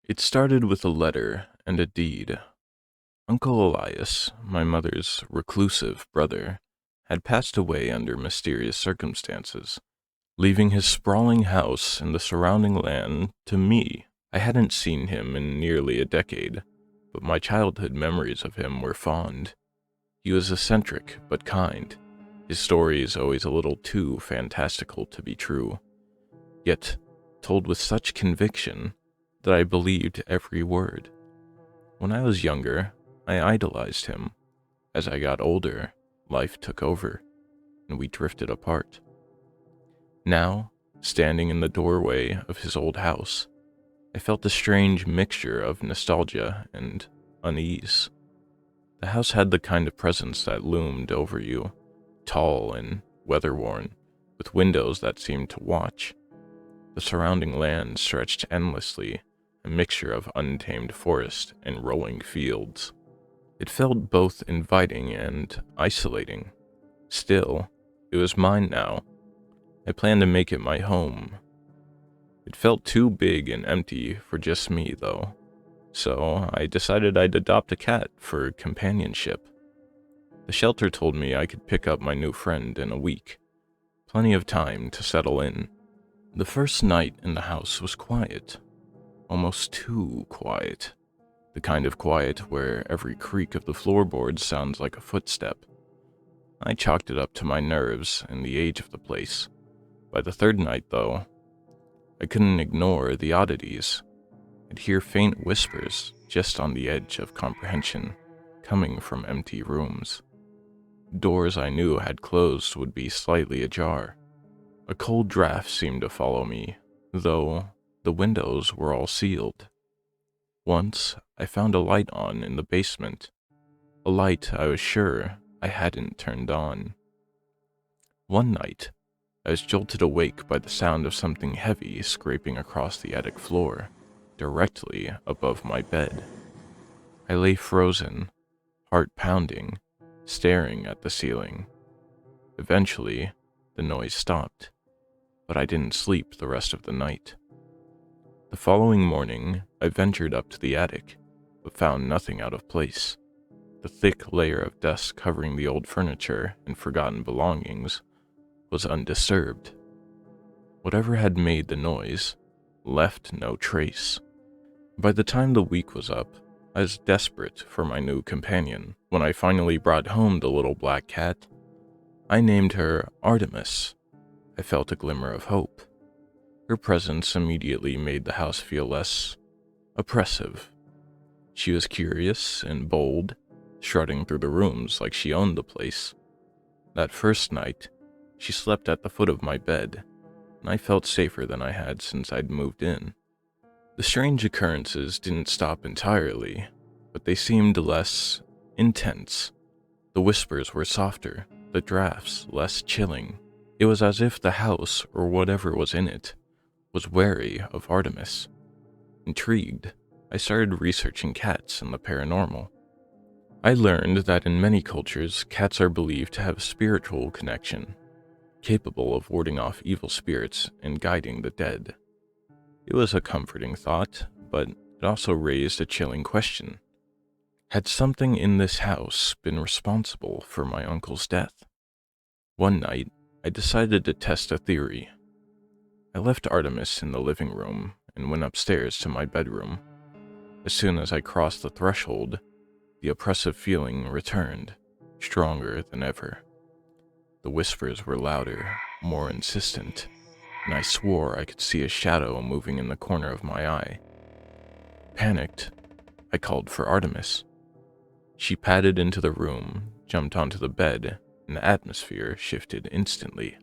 It started with a letter and a deed. Uncle Elias, my mother's reclusive brother, had passed away under mysterious circumstances, leaving his sprawling house and the surrounding land to me. I hadn't seen him in nearly a decade, but my childhood memories of him were fond. He was eccentric but kind, his stories always a little too fantastical to be true, yet told with such conviction that I believed every word. When I was younger, I idolized him. As I got older, life took over, and we drifted apart. Now, standing in the doorway of his old house, I felt a strange mixture of nostalgia and unease. The house had the kind of presence that loomed over you, tall and weather-worn, with windows that seemed to watch. The surrounding land stretched endlessly, a mixture of untamed forest and rolling fields. It felt both inviting and isolating. Still, it was mine now. I planned to make it my home. It felt too big and empty for just me, though, so I decided I'd adopt a cat for companionship. The shelter told me I could pick up my new friend in a week. Plenty of time to settle in. The first night in the house was quiet. Almost too quiet. The kind of quiet where every creak of the floorboards sounds like a footstep. I chalked it up to my nerves and the age of the place. By the third night, though, I couldn't ignore the oddities. I'd hear faint whispers just on the edge of comprehension, coming from empty rooms. Doors I knew had closed would be slightly ajar. A cold draft seemed to follow me, though the windows were all sealed. Once, I found a light on in the basement, a light I was sure I hadn't turned on. One night, I was jolted awake by the sound of something heavy scraping across the attic floor, directly above my bed. I lay frozen, heart pounding, staring at the ceiling. Eventually, the noise stopped, but I didn't sleep the rest of the night. The following morning, I ventured up to the attic, but found nothing out of place. The thick layer of dust covering the old furniture and forgotten belongings was undisturbed. Whatever had made the noise left no trace. By the time the week was up, I was desperate for my new companion. When I finally brought home the little black cat, I named her Artemis. I felt a glimmer of hope. Her presence immediately made the house feel less oppressive. She was curious and bold, strutting through the rooms like she owned the place. That first night, she slept at the foot of my bed, and I felt safer than I had since I'd moved in. The strange occurrences didn't stop entirely, but they seemed less intense. The whispers were softer, the drafts less chilling. It was as if the house, or whatever was in it, was wary of Artemis. Intrigued, I started researching cats and the paranormal. I learned that in many cultures, cats are believed to have a spiritual connection, capable of warding off evil spirits and guiding the dead. It was a comforting thought, but it also raised a chilling question. Had something in this house been responsible for my uncle's death? One night, I decided to test a theory. I left Artemis in the living room and went upstairs to my bedroom. As soon as I crossed the threshold, the oppressive feeling returned, stronger than ever. The whispers were louder, more insistent, and I swore I could see a shadow moving in the corner of my eye. Panicked, I called for Artemis. She padded into the room, jumped onto the bed, and the atmosphere shifted instantly.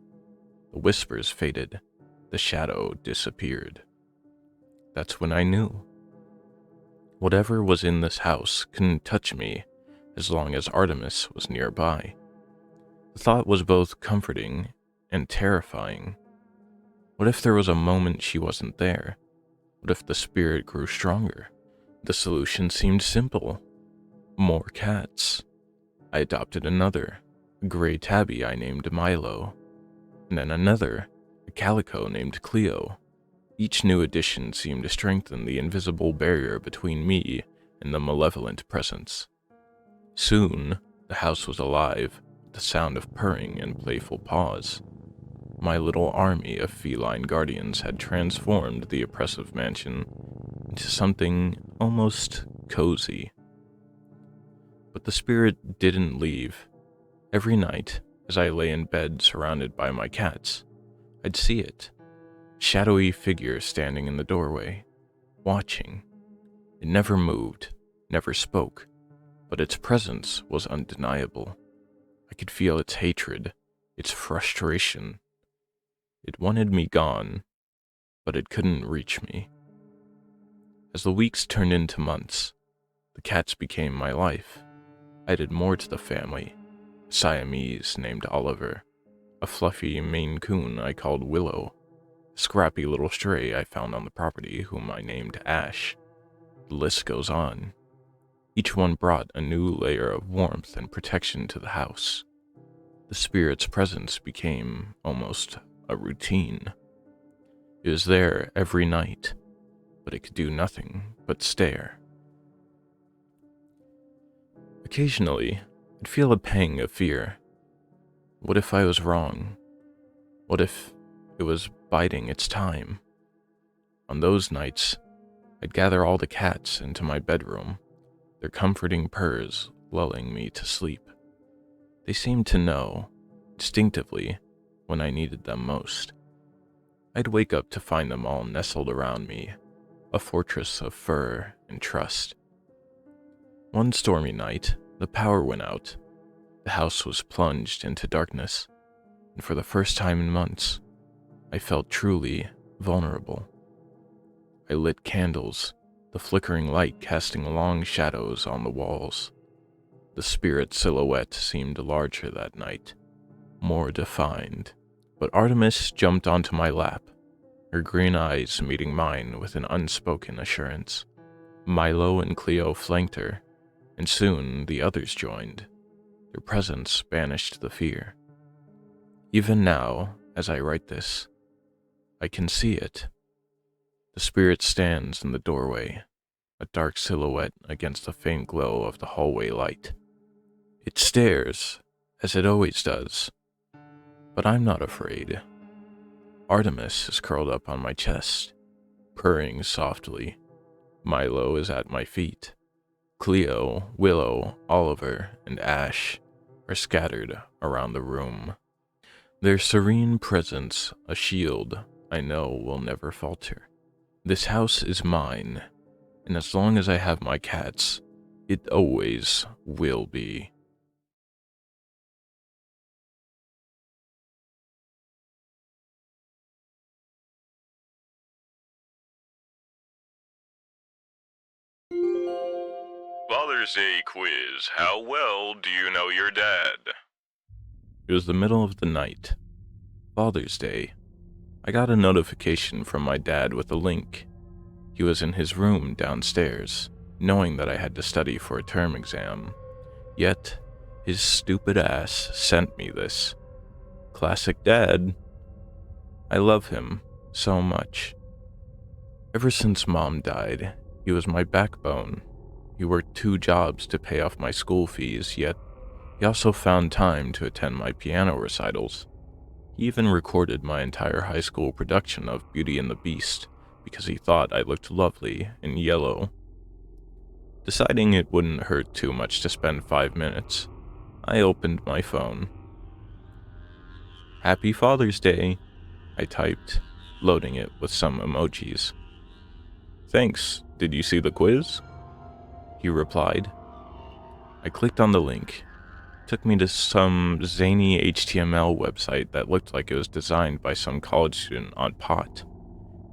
The whispers faded. The shadow disappeared. That's when I knew. Whatever was in this house couldn't touch me as long as Artemis was nearby. The thought was both comforting and terrifying. What if there was a moment she wasn't there? What if the spirit grew stronger? The solution seemed simple. More cats. I adopted another, a gray tabby I named Milo, and then another, a calico named Cleo. Each new addition seemed to strengthen the invisible barrier between me and the malevolent presence. Soon, the house was alive with the sound of purring and playful paws. My little army of feline guardians had transformed the oppressive mansion into something almost cozy. But the spirit didn't leave. Every night, as I lay in bed surrounded by my cats, I'd see it. Shadowy figure standing in the doorway, watching. It never moved, never spoke, but its presence was undeniable. I could feel its hatred, its frustration. It wanted me gone, but it couldn't reach me. As the weeks turned into months, the cats became my life. I added more to the family, a Siamese named Oliver, a fluffy Maine Coon I called Willow, a scrappy little stray I found on the property whom I named Ash. The list goes on. Each one brought a new layer of warmth and protection to the house. The spirit's presence became almost a routine. It was there every night, but it could do nothing but stare. Occasionally, I'd feel a pang of fear. What if I was wrong? What if it was biding its time? On those nights, I'd gather all the cats into my bedroom, their comforting purrs lulling me to sleep. They seemed to know, instinctively, when I needed them most. I'd wake up to find them all nestled around me, a fortress of fur and trust. One stormy night, the power went out. The house was plunged into darkness, and for the first time in months, I felt truly vulnerable. I lit candles, the flickering light casting long shadows on the walls. The spirit silhouette seemed larger that night, more defined. But Artemis jumped onto my lap, her green eyes meeting mine with an unspoken assurance. Milo and Cleo flanked her, and soon the others joined. Their presence banished the fear. Even now, as I write this, I can see it. The spirit stands in the doorway, a dark silhouette against the faint glow of the hallway light. It stares, as it always does, but I'm not afraid. Artemis is curled up on my chest, purring softly. Milo is at my feet. Cleo, Willow, Oliver, and Ash are scattered around the room. Their serene presence, a shield I know will never falter. This house is mine, and as long as I have my cats, it always will be. Father's Day quiz. How well do you know your dad? It was the middle of the night. Father's Day. I got a notification from my dad with a link. He was in his room downstairs, knowing that I had to study for a term exam. Yet, his stupid ass sent me this. Classic dad. I love him so much. Ever since Mom died, he was my backbone. He worked 2 jobs to pay off my school fees, yet he also found time to attend my piano recitals. He even recorded my entire high school production of Beauty and the Beast because he thought I looked lovely in yellow. Deciding it wouldn't hurt too much to spend 5 minutes, I opened my phone. Happy Father's Day, I typed, loading it with some emojis. Thanks, did you see the quiz? He replied. I clicked on the link. It took me to some zany HTML website that looked like it was designed by some college student on pot.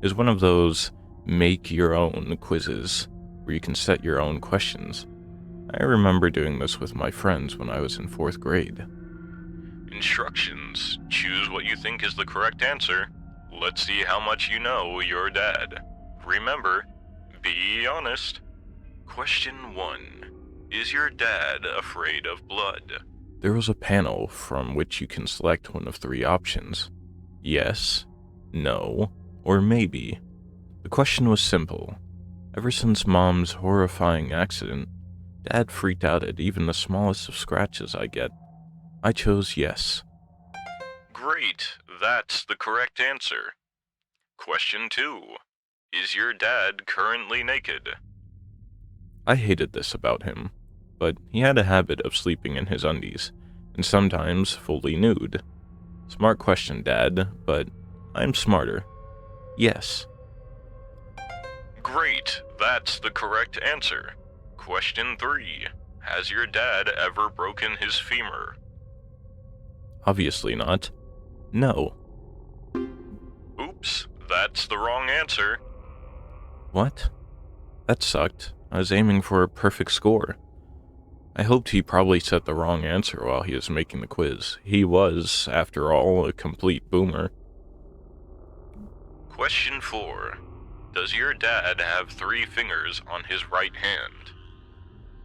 It was one of those make-your-own quizzes where you can set your own questions. I remember doing this with my friends when I was in 4th grade. Instructions. Choose what you think is the correct answer. Let's see how much you know your dad. Remember, be honest. Question 1. Is your dad afraid of blood? There was a panel from which you can select one of 3 options. Yes, no, or maybe. The question was simple. Ever since Mom's horrifying accident, Dad freaked out at even the smallest of scratches I get. I chose yes. Great, that's the correct answer. Question 2. Is your dad currently naked? I hated this about him, but he had a habit of sleeping in his undies, and sometimes fully nude. Smart question, Dad, but I'm smarter. Yes. Great, that's the correct answer. Question 3. Has your dad ever broken his femur? Obviously not. No. Oops, that's the wrong answer. What? That sucked. I was aiming for a perfect score. I hoped he probably set the wrong answer while he was making the quiz. He was, after all, a complete boomer. Question 4. Does your dad have 3 fingers on his right hand?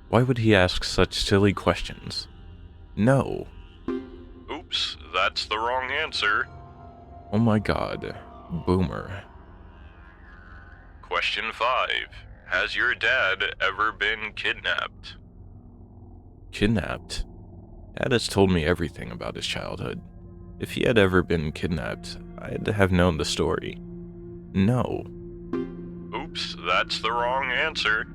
Why would he ask such silly questions? No. Oops, that's the wrong answer. Oh my god, boomer. Question 5. Has your dad ever been kidnapped? Kidnapped? Dad has told me everything about his childhood. If he had ever been kidnapped, I'd have known the story. No. Oops, that's the wrong answer.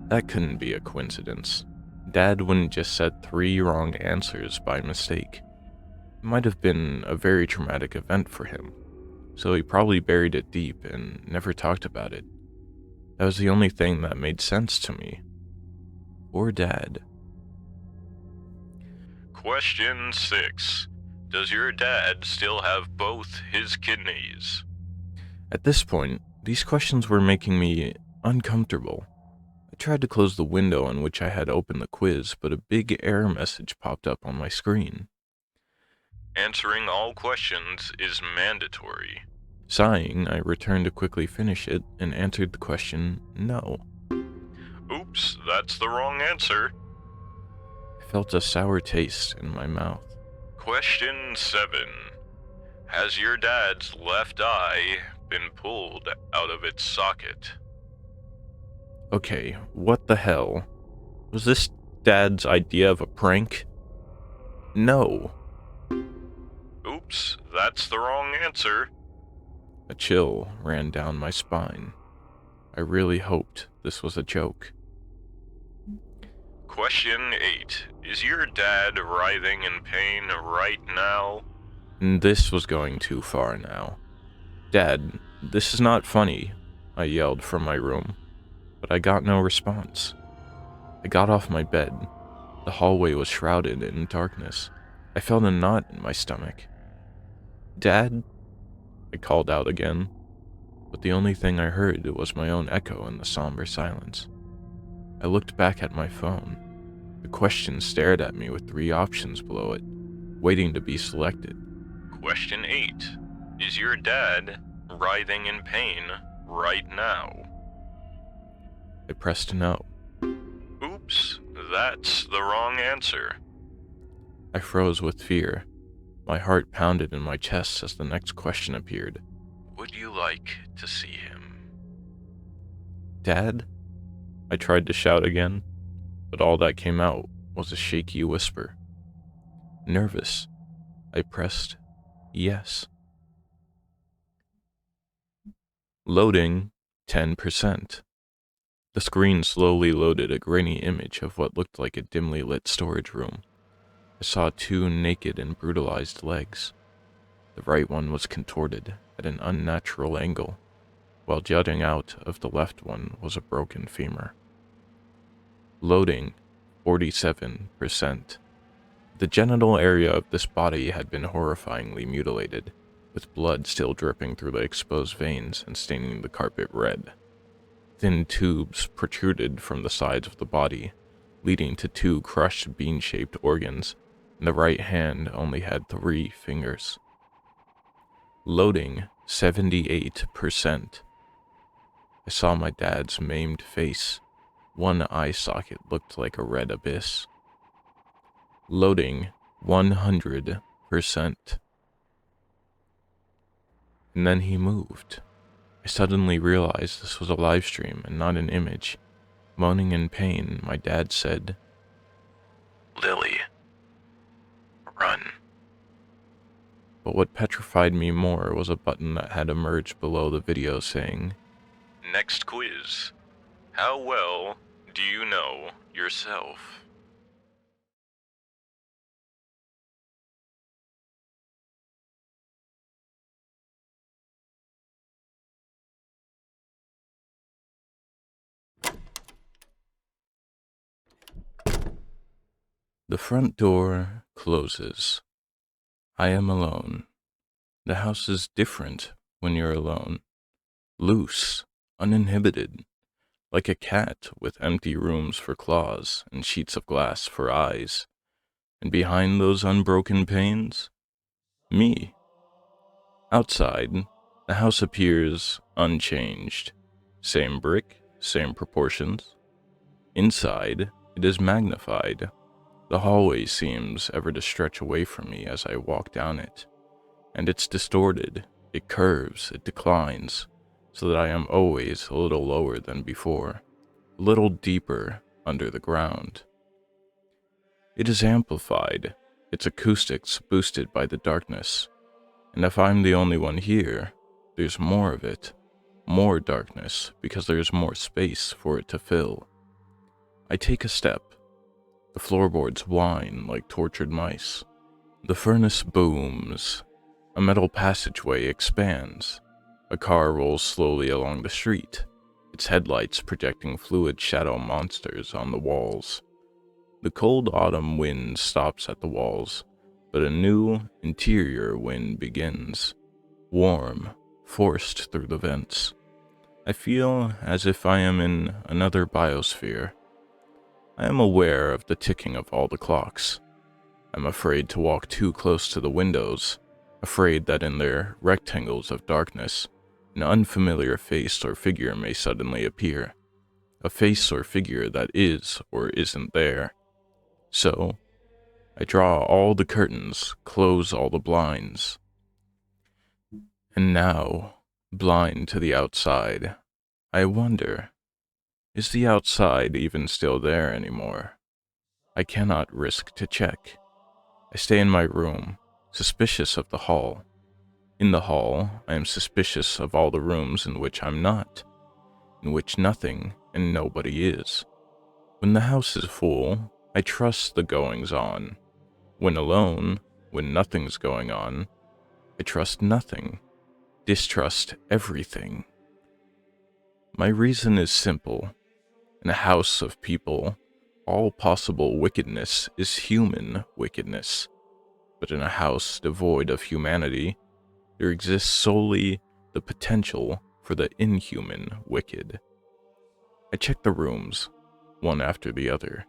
That couldn't be a coincidence. Dad wouldn't just set 3 wrong answers by mistake. It might have been a very traumatic event for him, so he probably buried it deep and never talked about it. That was the only thing that made sense to me. Or Dad. Question 6. Does your dad still have both his kidneys? At this point, these questions were making me uncomfortable. I tried to close the window on which I had opened the quiz, but a big error message popped up on my screen. Answering all questions is mandatory. Sighing, I returned to quickly finish it and answered the question, no. Oops, that's the wrong answer. I felt a sour taste in my mouth. Question 7. Has your dad's left eye been pulled out of its socket? Okay, what the hell? Was this Dad's idea of a prank? No. Oops, that's the wrong answer. A chill ran down my spine. I really hoped this was a joke. Question 8. Is your dad writhing in pain right now? This was going too far now. Dad, this is not funny, I yelled from my room, but I got no response. I got off my bed. The hallway was shrouded in darkness. I felt a knot in my stomach. Dad? I called out again, but the only thing I heard was my own echo in the somber silence. I looked back at my phone. The question stared at me with 3 options below it, waiting to be selected. Question 8. Is your dad writhing in pain right now? I pressed no. Oops, that's the wrong answer. I froze with fear. My heart pounded in my chest as the next question appeared. Would you like to see him? Dad? I tried to shout again, but all that came out was a shaky whisper. Nervous, I pressed yes. Loading 10%. The screen slowly loaded a grainy image of what looked like a dimly lit storage room. I saw 2 naked and brutalized legs. The right one was contorted at an unnatural angle, while jutting out of the left one was a broken femur. Loading 47%. The genital area of this body had been horrifyingly mutilated, with blood still dripping through the exposed veins and staining the carpet red. Thin tubes protruded from the sides of the body, leading to 2 crushed bean-shaped organs, and the right hand only had 3 fingers. Loading 78%. I saw my dad's maimed face. One eye socket looked like a red abyss. Loading 100%. And then he moved. I I suddenly realized this was a live stream and not an image. Moaning in pain, my dad said, "Lily, run." But what petrified me more was a button that had emerged below the video saying, "Next quiz. How well do you know yourself?" The front door closes. I am alone. The house is different when you're alone. Loose, uninhibited, like a cat with empty rooms for claws and sheets of glass for eyes. And behind those unbroken panes, me. Outside, the house appears unchanged. Same brick, same proportions. Inside, it is magnified. The hallway seems ever to stretch away from me as I walk down it. And it's distorted, it curves, it declines, so that I am always a little lower than before, a little deeper under the ground. It is amplified, its acoustics boosted by the darkness, and if I'm the only one here, there's more of it, more darkness, because there's more space for it to fill. I take a step. The floorboards whine like tortured mice. The furnace booms. A metal passageway expands. A car rolls slowly along the street, its headlights projecting fluid shadow monsters on the walls. The cold autumn wind stops at the walls, but a new, interior wind begins. Warm, forced through the vents. I feel as if I am in another biosphere. I am aware of the ticking of all the clocks. I'm afraid to walk too close to the windows, afraid that in their rectangles of darkness, an unfamiliar face or figure may suddenly appear. A face or figure that is or isn't there. So, I draw all the curtains, close all the blinds. And now, blind to the outside, I wonder, is the outside even still there anymore? I cannot risk to check. I stay in my room, suspicious of the hall. In the hall, I am suspicious of all the rooms in which I'm not, in which nothing and nobody is. When the house is full, I trust the goings-on. When alone, when nothing's going on, I trust nothing, distrust everything. My reason is simple. In a house of people, all possible wickedness is human wickedness. But in a house devoid of humanity, there exists solely the potential for the inhuman wicked. I check the rooms, one after the other,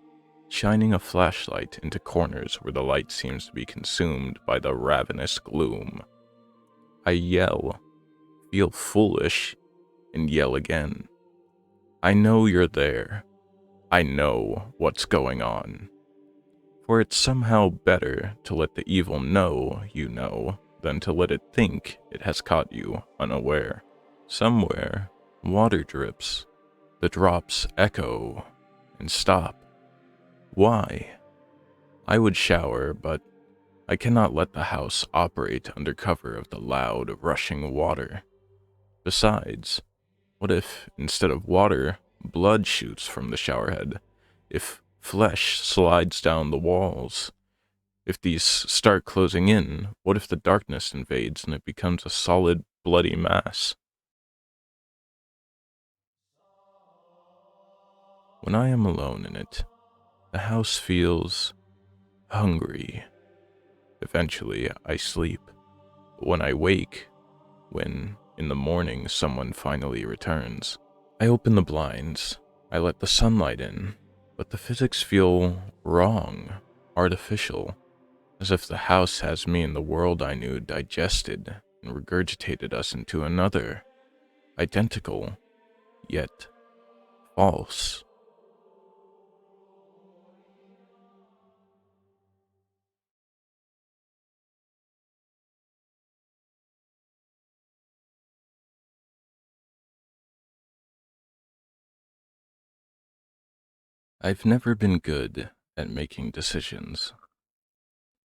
shining a flashlight into corners where the light seems to be consumed by the ravenous gloom. I yell, feel foolish, and yell again. I know you're there. I know what's going on. For it's somehow better to let the evil know you know than to let it think it has caught you unaware. Somewhere, water drips. The drops echo and stop. Why? I would shower, but I cannot let the house operate under cover of the loud, rushing water. Besides, what if, instead of water, blood shoots from the showerhead? If flesh slides down the walls? If these start closing in, what if the darkness invades and it becomes a solid, bloody mass? When I am alone in it, the house feels hungry. Eventually, I sleep. But when I wake, when, in the morning, someone finally returns, I open the blinds. I let the sunlight in, but the physics feel wrong, artificial, as if the house has me and the world I knew digested and regurgitated us into another, identical, yet false. I've never been good at making decisions.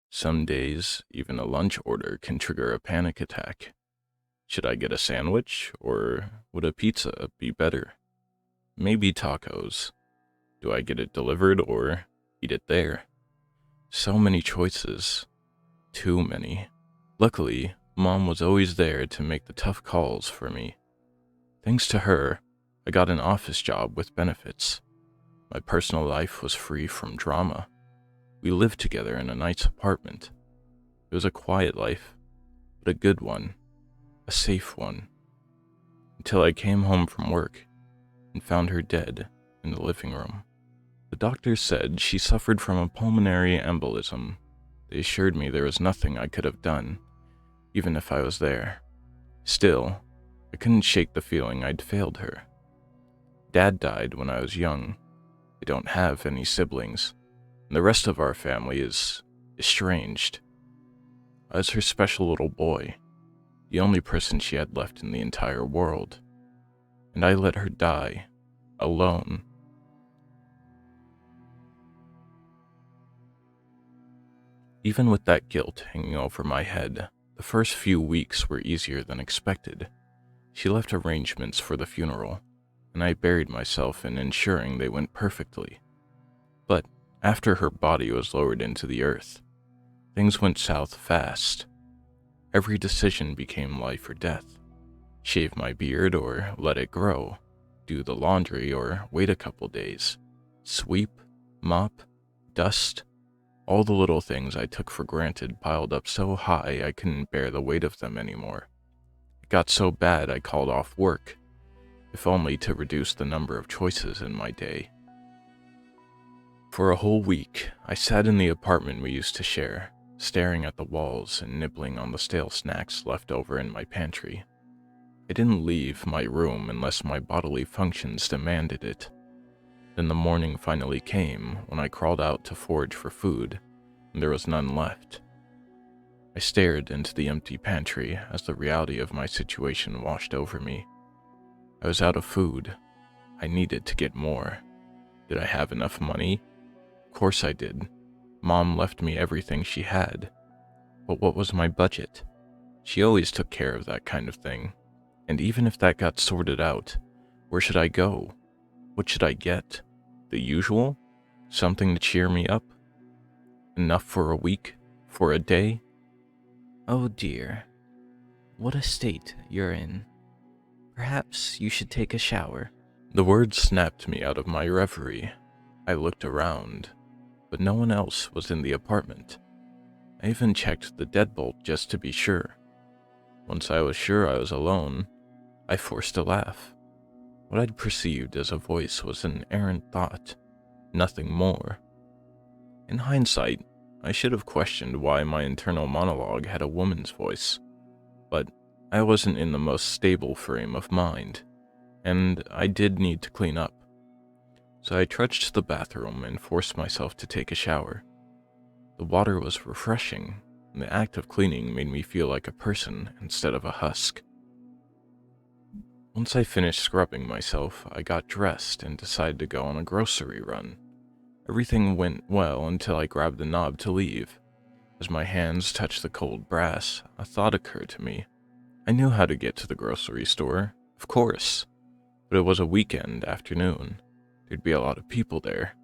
Some days, even a lunch order can trigger a panic attack. Should I get a sandwich, or would a pizza be better? Maybe tacos. Do I get it delivered or eat it there? So many choices. Too many. Luckily, Mom was always there to make the tough calls for me. Thanks to her, I got an office job with benefits. My personal life was free from drama. We lived together in a nice apartment. It was a quiet life, but a good one, a safe one, until I came home from work and found her dead in the living room. The doctors said she suffered from a pulmonary embolism. They assured me there was nothing I could have done, even if I was there. Still, I couldn't shake the feeling I'd failed her. Dad died when I was young. I don't have any siblings, and the rest of our family is estranged. I was her special little boy, the only person she had left in the entire world, and I let her die, alone. Even with that guilt hanging over my head, the first few weeks were easier than expected. She left arrangements for the funeral, and I buried myself in ensuring they went perfectly. But after her body was lowered into the earth, things went south fast. Every decision became life or death. Shave my beard or let it grow. Do the laundry or wait a couple days. Sweep, mop, dust. All the little things I took for granted piled up so high I couldn't bear the weight of them anymore. It got so bad I called off work, if only to reduce the number of choices in my day. For a whole week, I sat in the apartment we used to share, staring at the walls and nibbling on the stale snacks left over in my pantry. I didn't leave my room unless my bodily functions demanded it. Then the morning finally came when I crawled out to forage for food, and there was none left. I stared into the empty pantry as the reality of my situation washed over me. I was out of food. I needed to get more. Did I have enough money? Of course I did. Mom left me everything she had. But what was my budget? She always took care of that kind of thing. And even if that got sorted out, where should I go? What should I get? The usual? Something to cheer me up? Enough for a week? For a day? Oh dear, what a state you're in. Perhaps you should take a shower. The words snapped me out of my reverie. I looked around, but no one else was in the apartment. I even checked the deadbolt just to be sure. Once I was sure I was alone, I forced a laugh. What I'd perceived as a voice was an errant thought, nothing more. In hindsight, I should have questioned why my internal monologue had a woman's voice, but I wasn't in the most stable frame of mind, and I did need to clean up. So I trudged to the bathroom and forced myself to take a shower. The water was refreshing, and the act of cleaning made me feel like a person instead of a husk. Once I finished scrubbing myself, I got dressed and decided to go on a grocery run. Everything went well until I grabbed the knob to leave. As my hands touched the cold brass, a thought occurred to me. I knew how to get to the grocery store, of course, but it was a weekend afternoon. There'd be a lot of people there.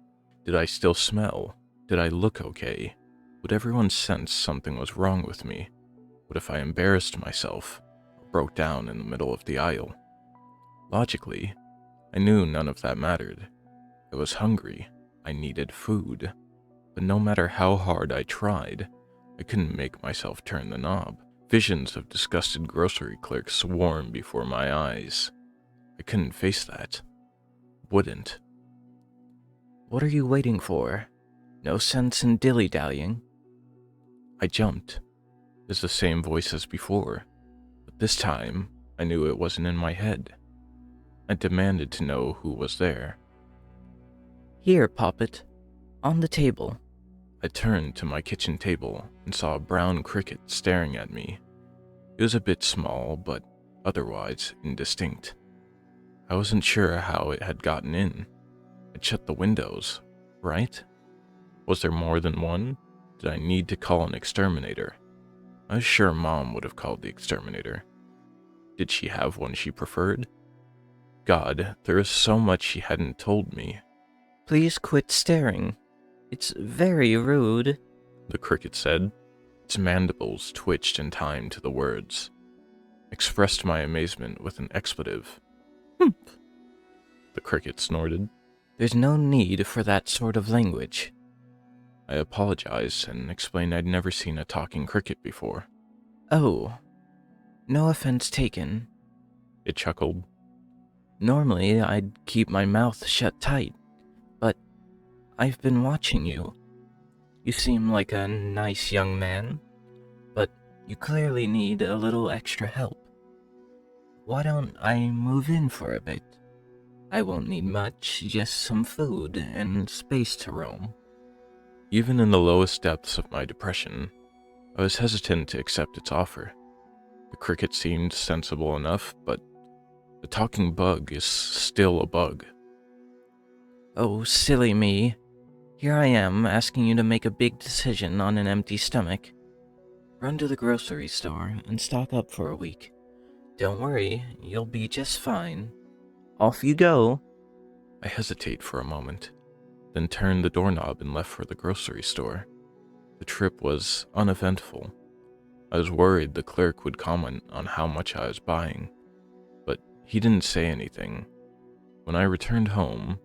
Did I still smell? Did I look okay? Would everyone sense something was wrong with me? What if I embarrassed myself, or broke down in the middle of the aisle? Logically, I knew none of that mattered. I was hungry. I needed food. But no matter how hard I tried, I couldn't make myself turn the knob. Visions of disgusted grocery clerks swarmed before my eyes. I couldn't face that. Wouldn't. What are you waiting for? No sense in dilly-dallying. I jumped. It was the same voice as before, but this time I knew it wasn't in my head. I demanded to know who was there. Here, Poppet. On the table. I turned to my kitchen table and saw a brown cricket staring at me. It was a bit small, but otherwise indistinct. I wasn't sure how it had gotten in. I'd shut the windows, right? Was there more than one? Did I need to call an exterminator? I was sure Mom would have called the exterminator. Did she have one she preferred? God, there is so much she hadn't told me. Please quit staring. It's very rude. The cricket said. Its mandibles twitched in time to the words. Expressed my amazement with an expletive. Humph. The cricket snorted. There's no need for that sort of language. I apologized and explained I'd never seen a talking cricket before. Oh, no offense taken. It chuckled. Normally, I'd keep my mouth shut tight, but I've been watching you. You seem like a nice young man, but you clearly need a little extra help. Why don't I move in for a bit? I won't need much, just some food and space to roam. Even in the lowest depths of my depression, I was hesitant to accept its offer. The cricket seemed sensible enough, but the talking bug is still a bug. Oh, silly me. Here I am, asking you to make a big decision on an empty stomach. Run to the grocery store and stock up for a week. Don't worry, you'll be just fine. Off you go. I hesitate for a moment, then turned the doorknob and left for the grocery store. The trip was uneventful. I was worried the clerk would comment on how much I was buying, but he didn't say anything. When I returned home,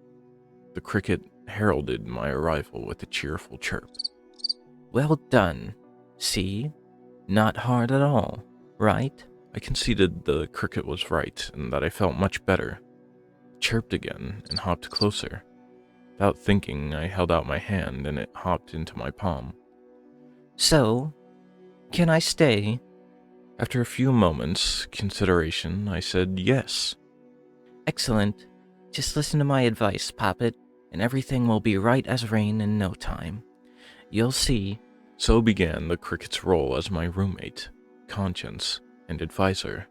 the cricket heralded my arrival with a cheerful chirp. Well done. See? Not hard at all, right? I conceded the cricket was right and that I felt much better. It chirped again and hopped closer. Without thinking, I held out my hand and it hopped into my palm. So, can I stay? After a few moments' consideration, I said yes. Excellent. Just listen to my advice, Poppet, and everything will be right as rain in no time. You'll see. So began the cricket's role as my roommate, conscience, and advisor.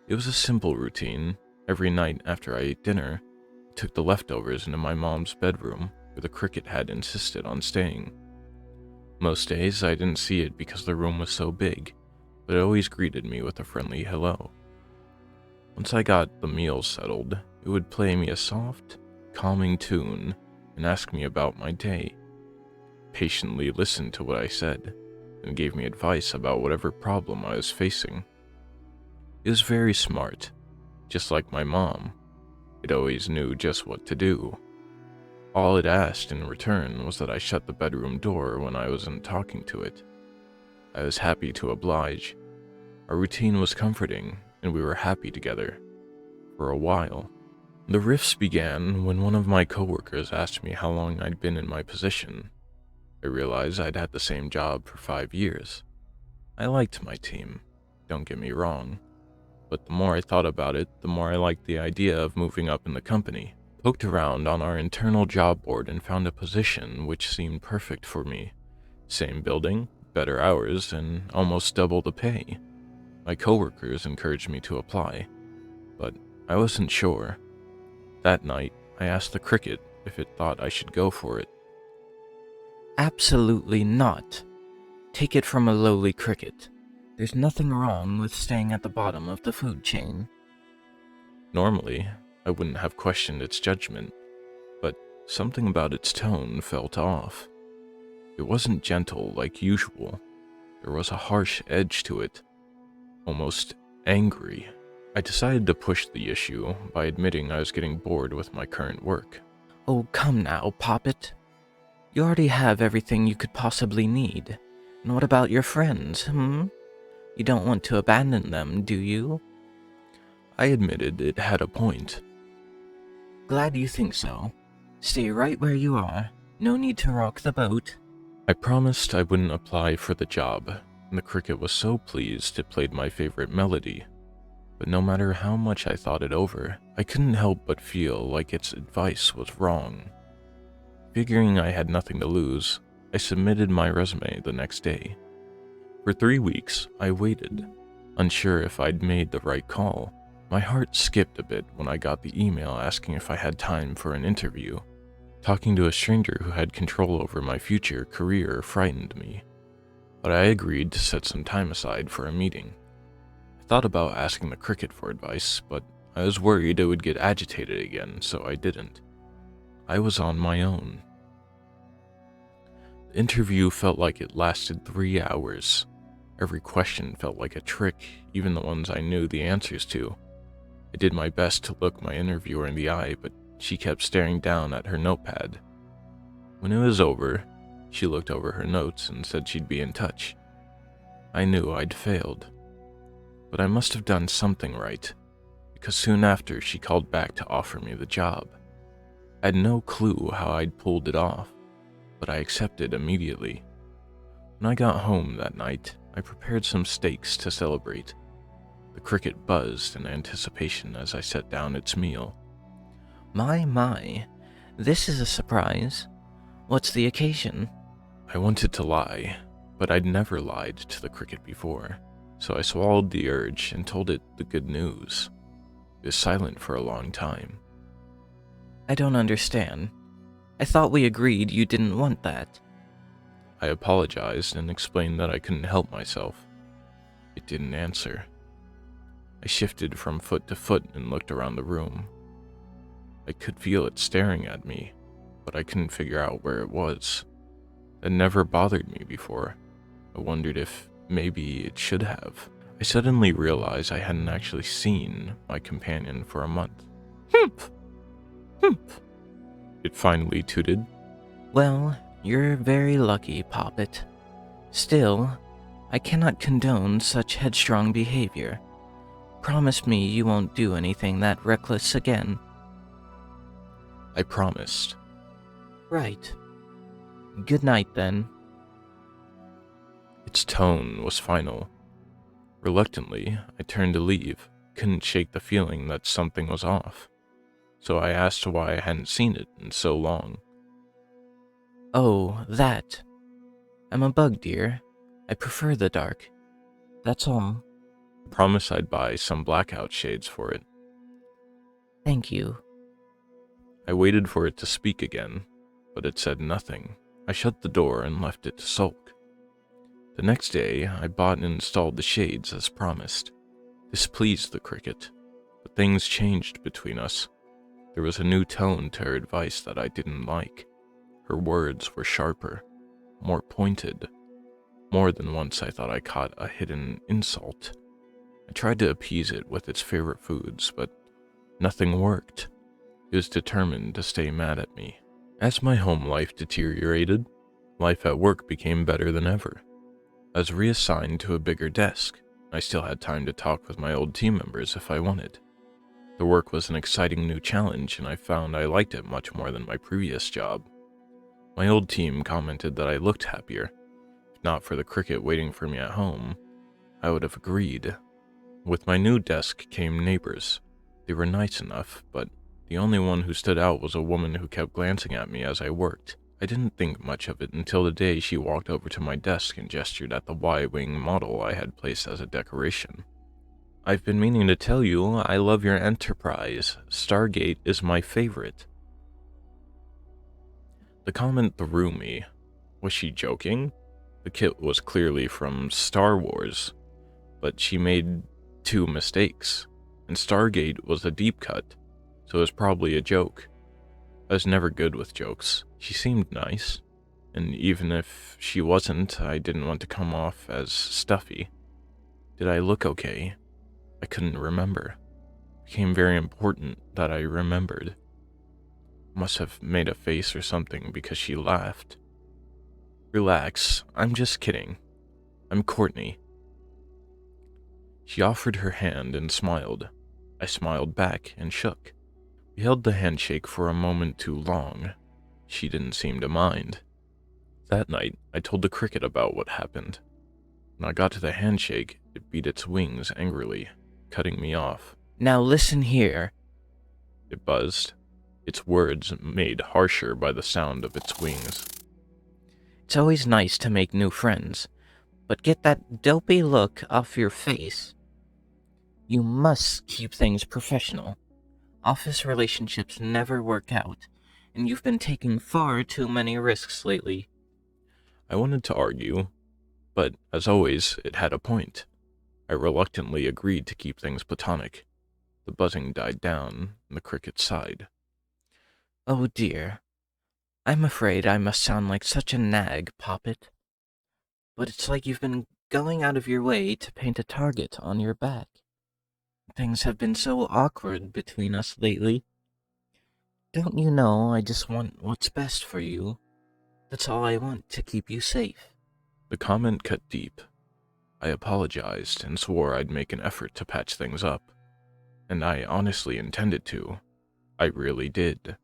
It was a simple routine. Every night after I ate dinner, I took the leftovers into my mom's bedroom, where the cricket had insisted on staying. Most days I didn't see it because the room was so big, but it always greeted me with a friendly hello. Once I got the meals settled, it would play me a soft, calming tune and ask me about my day. Patiently listened to what I said, and gave me advice about whatever problem I was facing. It was very smart, just like my mom. It always knew just what to do. All it asked in return was that I shut the bedroom door when I wasn't talking to it. I was happy to oblige. Our routine was comforting, and we were happy together. For a while. The rifts began when one of my coworkers asked me how long I'd been in my position. I realized I'd had the same job for 5 years. I liked my team, don't get me wrong, but the more I thought about it, the more I liked the idea of moving up in the company. Poked around on our internal job board and found a position which seemed perfect for me. Same building, better hours, and almost double the pay. My coworkers encouraged me to apply, but I wasn't sure. That night, I asked the cricket if it thought I should go for it. Absolutely not. Take it from a lowly cricket. There's nothing wrong with staying at the bottom of the food chain. Normally, I wouldn't have questioned its judgment, but something about its tone felt off. It wasn't gentle like usual. There was a harsh edge to it, almost angry. I decided to push the issue by admitting I was getting bored with my current work. Oh, come now, Poppet. You already have everything you could possibly need. And what about your friends, You don't want to abandon them, do you? I admitted it had a point. Glad you think so. Stay right where you are. No need to rock the boat. I promised I wouldn't apply for the job, and the cricket was so pleased it played my favorite melody. But no matter how much I thought it over, I couldn't help but feel like its advice was wrong. Figuring I had nothing to lose, I submitted my resume the next day. For 3 weeks, I waited, unsure if I'd made the right call. My heart skipped a bit when I got the email asking if I had time for an interview. Talking to a stranger who had control over my future career frightened me, but I agreed to set some time aside for a meeting. I thought about asking the cricket for advice, but I was worried it would get agitated again, so I didn't. I was on my own. The interview felt like it lasted 3 hours. Every question felt like a trick, even the ones I knew the answers to. I did my best to look my interviewer in the eye, but she kept staring down at her notepad. When it was over, she looked over her notes and said she'd be in touch. I knew I'd failed, but I must have done something right, because soon after she called back to offer me the job. I had no clue how I'd pulled it off, but I accepted immediately. When I got home that night, I prepared some steaks to celebrate. The cricket buzzed in anticipation as I set down its meal. My, this is a surprise. What's the occasion? I wanted to lie, but I'd never lied to the cricket before, so I swallowed the urge and told it the good news. It was silent for a long time. I don't understand. I thought we agreed you didn't want that. I apologized and explained that I couldn't help myself. It didn't answer. I shifted from foot to foot and looked around the room. I could feel it staring at me, but I couldn't figure out where it was. It never bothered me before. I wondered if maybe it should have. I suddenly realized I hadn't actually seen my companion for a month. Humph! Humph! It finally tooted. Well, you're very lucky, Poppet. Still, I cannot condone such headstrong behavior. Promise me you won't do anything that reckless again. I promised. Right. Good night, then. Its tone was final. Reluctantly, I turned to leave. Couldn't shake the feeling that something was off. So I asked why I hadn't seen it in so long. Oh, that. I'm a bug, dear. I prefer the dark. That's all. I promised I'd buy some blackout shades for it. Thank you. I waited for it to speak again, but it said nothing. I shut the door and left it to sulk. The next day, I bought and installed the shades as promised. This pleased the cricket, but things changed between us. There was a new tone to her advice that I didn't like. Her words were sharper, more pointed. More than once I thought I caught a hidden insult. I tried to appease it with its favorite foods, but nothing worked. It was determined to stay mad at me. As my home life deteriorated, life at work became better than ever. I was reassigned to a bigger desk. I still had time to talk with my old team members if I wanted. The work was an exciting new challenge, and I found I liked it much more than my previous job. My old team commented that I looked happier. If not for the cricket waiting for me at home, I would have agreed. With my new desk came neighbors. They were nice enough, but the only one who stood out was a woman who kept glancing at me as I worked. I didn't think much of it until the day she walked over to my desk and gestured at the Y-wing model I had placed as a decoration. I've been meaning to tell you, I love your Enterprise. Stargate is my favorite. The comment threw me. Was she joking? The kit was clearly from Star Wars, but she made 2 mistakes, and Stargate was a deep cut, so it was probably a joke. I was never good with jokes. She seemed nice, and even if she wasn't, I didn't want to come off as stuffy. Did I look okay? I couldn't remember. It became very important that I remembered. Must have made a face or something because she laughed. Relax, I'm just kidding. I'm Courtney. She offered her hand and smiled. I smiled back and shook. We held the handshake for a moment too long. She didn't seem to mind. That night, I told the cricket about what happened. When I got to the handshake, it beat its wings angrily, cutting me off. Now listen here. It buzzed, its words made harsher by the sound of its wings. It's always nice to make new friends, but get that dopey look off your face. You must keep things professional. Office relationships never work out, and you've been taking far too many risks lately. I wanted to argue, but as always, it had a point. I reluctantly agreed to keep things platonic. The buzzing died down, and the cricket sighed. Oh dear. I'm afraid I must sound like such a nag, Poppet. But it's like you've been going out of your way to paint a target on your back. Things have been so awkward between us lately. Don't you know I just want what's best for you? That's all I want, to keep you safe. The comment cut deep. I apologized and swore I'd make an effort to patch things up. And I honestly intended to. I really did.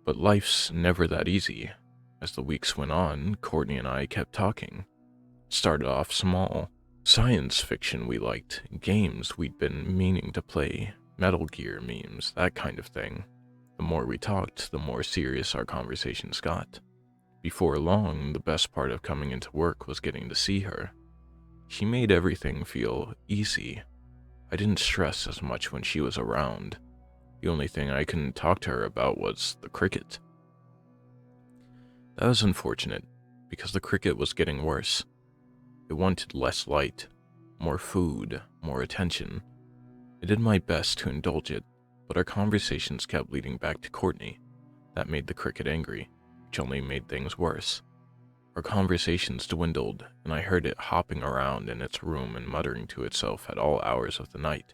But life's never that easy. As the weeks went on, Courtney and I kept talking. It started off small. Science fiction we liked, games we'd been meaning to play, Metal Gear memes, that kind of thing. The more we talked, the more serious our conversations got. Before long, the best part of coming into work was getting to see her. She made everything feel easy. I didn't stress as much when she was around. The only thing I couldn't talk to her about was the cricket. That was unfortunate, because the cricket was getting worse. It wanted less light, more food, more attention. I did my best to indulge it, but our conversations kept leading back to Courtney. That made the cricket angry, which only made things worse. Our conversations dwindled, and I heard it hopping around in its room and muttering to itself at all hours of the night.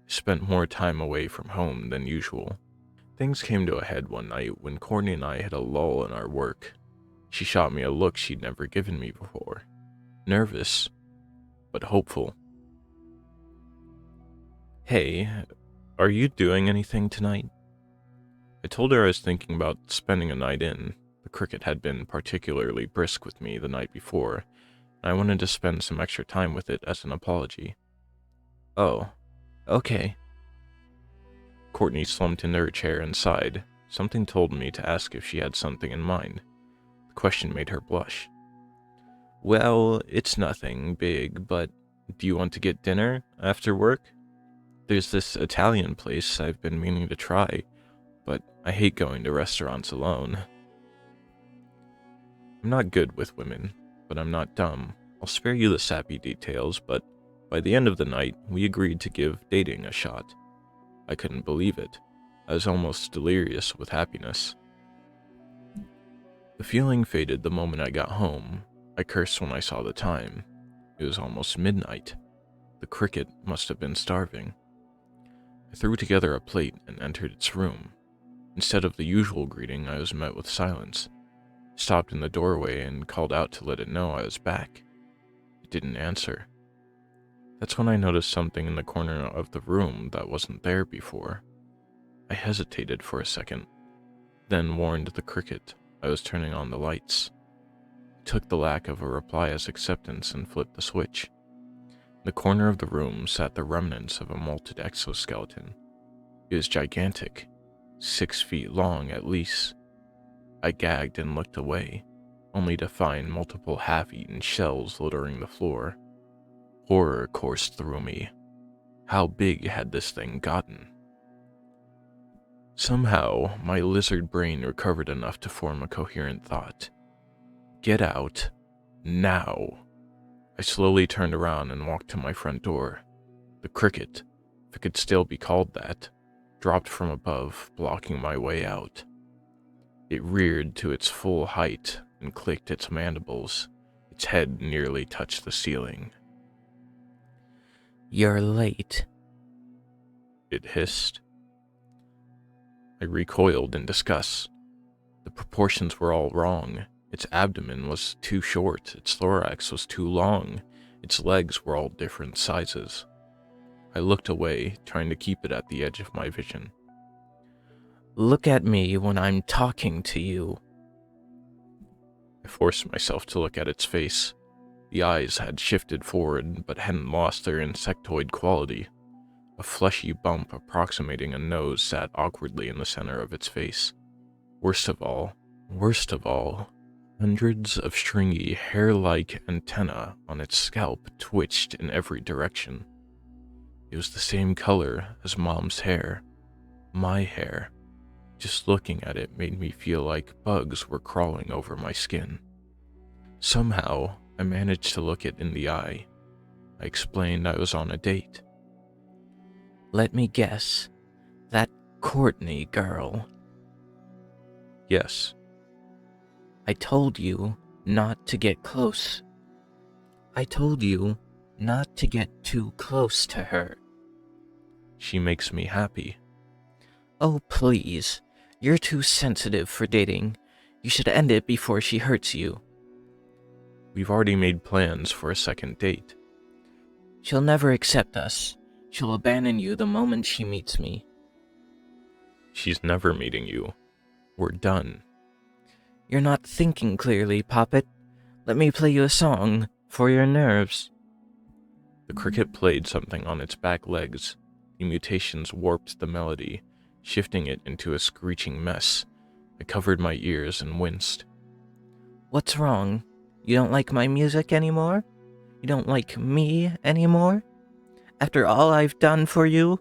I spent more time away from home than usual. Things came to a head one night when Courtney and I had a lull in our work. She shot me a look she'd never given me before. Nervous, but hopeful. Hey, are you doing anything tonight? I told her I was thinking about spending a night in. The cricket had been particularly brisk with me the night before, and I wanted to spend some extra time with it as an apology. Oh, okay. Courtney slumped into her chair and sighed. Something told me to ask if she had something in mind. The question made her blush. Well, it's nothing big, but do you want to get dinner after work? There's this Italian place I've been meaning to try, but I hate going to restaurants alone. I'm not good with women, but I'm not dumb. I'll spare you the sappy details, but by the end of the night, we agreed to give dating a shot. I couldn't believe it. I was almost delirious with happiness. The feeling faded the moment I got home. I cursed when I saw the time. It was almost midnight. The cricket must have been starving. I threw together a plate and entered its room. Instead of the usual greeting, I was met with silence. I stopped in the doorway and called out to let it know I was back. It didn't answer. That's when I noticed something in the corner of the room that wasn't there before. I hesitated for a second, then warned the cricket I was turning on the lights. I took the lack of a reply as acceptance and flipped the switch. In the corner of the room sat the remnants of a molted exoskeleton. It was gigantic, 6 feet long at least. I gagged and looked away, only to find multiple half-eaten shells littering the floor. Horror coursed through me. How big had this thing gotten? Somehow, my lizard brain recovered enough to form a coherent thought. Get out. Now. I slowly turned around and walked to my front door. The cricket, if it could still be called that, dropped from above, blocking my way out. It reared to its full height and clicked its mandibles. Its head nearly touched the ceiling. You're late. It hissed. I recoiled in disgust. The proportions were all wrong. Its abdomen was too short, its thorax was too long, its legs were all different sizes. I looked away, trying to keep it at the edge of my vision. Look at me when I'm talking to you. I forced myself to look at its face. The eyes had shifted forward, but hadn't lost their insectoid quality. A fleshy bump approximating a nose sat awkwardly in the center of its face. Worst of all, hundreds of stringy, hair-like antennae on its scalp twitched in every direction. It was the same color as Mom's hair. My hair. Just looking at it made me feel like bugs were crawling over my skin. Somehow, I managed to look it in the eye. I explained I was on a date. Let me guess. That Courtney girl. Yes, I told you not to get close. I told you not to get too close to her. she makes me happy. Oh, please. You're too sensitive for dating. You should end it before she hurts you. We've already made plans for a second date. She'll never accept us. She'll abandon you the moment she meets me. She's never meeting you. We're done. You're not thinking clearly, Poppet. Let me play you a song for your nerves. The cricket played something on its back legs. The mutations warped the melody, shifting it into a screeching mess. I covered my ears and winced. What's wrong? You don't like my music anymore? You don't like me anymore? After all I've done for you?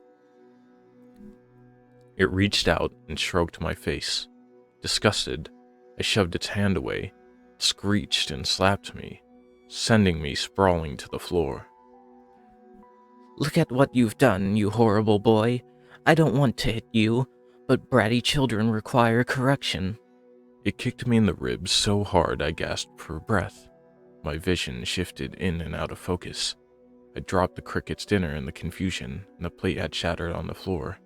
It reached out and stroked my face. Disgusted, I shoved its hand away, screeched and slapped me, sending me sprawling to the floor. Look at what you've done, you horrible boy. I don't want to hit you, but bratty children require correction. It kicked me in the ribs so hard I gasped for breath. My vision shifted in and out of focus. I dropped the cricket's dinner in the confusion, and the plate had shattered on the floor.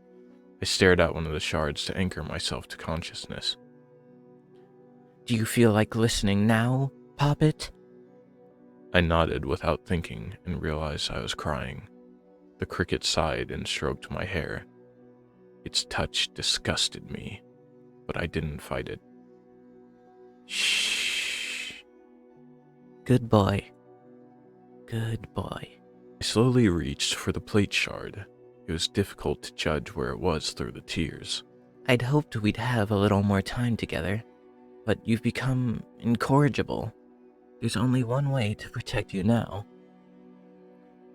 I stared at one of the shards to anchor myself to consciousness. Do you feel like listening now, Poppet? I nodded without thinking and realized I was crying. The cricket sighed and stroked my hair. Its touch disgusted me, but I didn't fight it. Shh. Good boy. Good boy. I slowly reached for the plate shard. It was difficult to judge where it was through the tears. I'd hoped we'd have a little more time together, but you've become incorrigible. There's only one way to protect you now.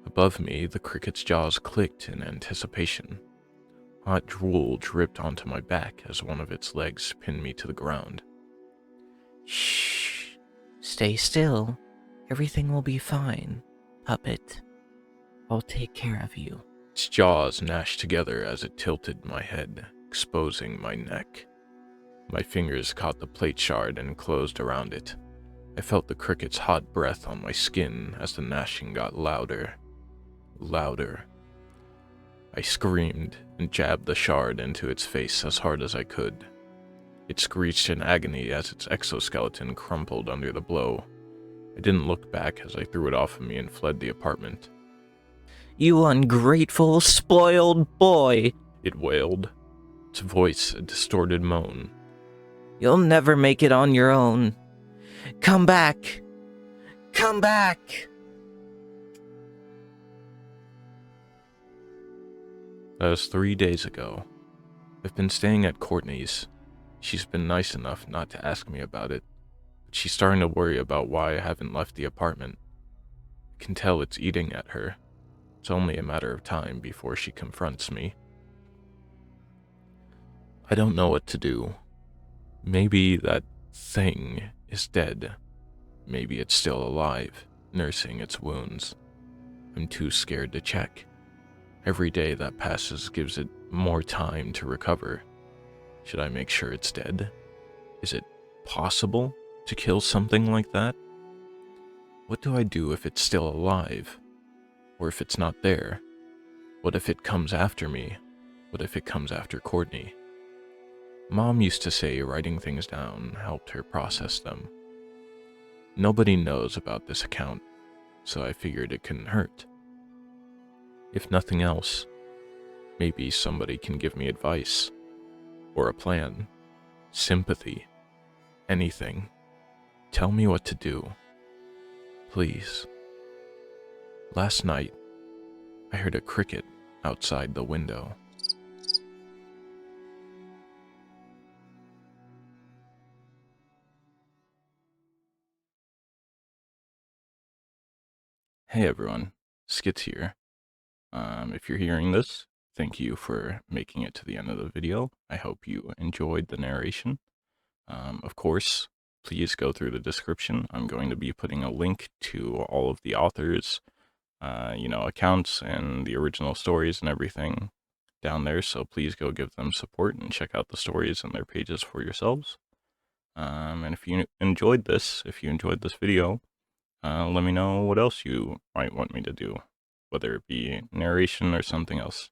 Above me, the cricket's jaws clicked in anticipation. Hot drool dripped onto my back as one of its legs pinned me to the ground. Shh. Stay still. Everything will be fine, Puppet. I'll take care of you. Its jaws gnashed together as it tilted my head, exposing my neck. My fingers caught the plate shard and closed around it. I felt the cricket's hot breath on my skin as the gnashing got louder. Louder. I screamed and jabbed the shard into its face as hard as I could. It screeched in agony as its exoskeleton crumpled under the blow. I didn't look back as I threw it off of me and fled the apartment. You ungrateful, spoiled boy! It wailed, its voice a distorted moan. You'll never make it on your own. Come back! Come back! That was 3 days ago. I've been staying at Courtney's. She's been nice enough not to ask me about it, but she's starting to worry about why I haven't left the apartment. I can tell it's eating at her. It's only a matter of time before she confronts me. I don't know what to do. Maybe that thing is dead. Maybe it's still alive, nursing its wounds. I'm too scared to check. Every day that passes gives it more time to recover. Should I make sure it's dead? Is it possible to kill something like that? What do I do if it's still alive? Or if it's not there? What if it comes after me? What if it comes after Courtney? Mom used to say writing things down helped her process them. Nobody knows about this account, so I figured it couldn't hurt. If nothing else, maybe somebody can give me advice, or a plan, sympathy, anything. Tell me what to do. Please. Last night, I heard a cricket outside the window. Hey everyone, Skits here. If you're hearing this, thank you for making it to the end of the video. I hope you enjoyed the narration. Of course, please go through the description. I'm going to be putting a link to all of the authors' accounts and the original stories and everything down there. So please go give them support and check out the stories and their pages for yourselves. And if you enjoyed this video, let me know what else you might want me to do, whether it be narration or something else.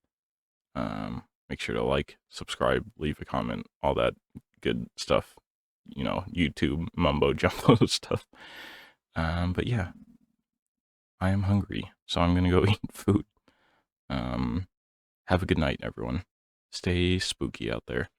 Make sure to like, subscribe, leave a comment, all that good stuff. YouTube mumbo jumbo stuff. But yeah, I am hungry, so I'm gonna go eat food. Have a good night, everyone. Stay spooky out there.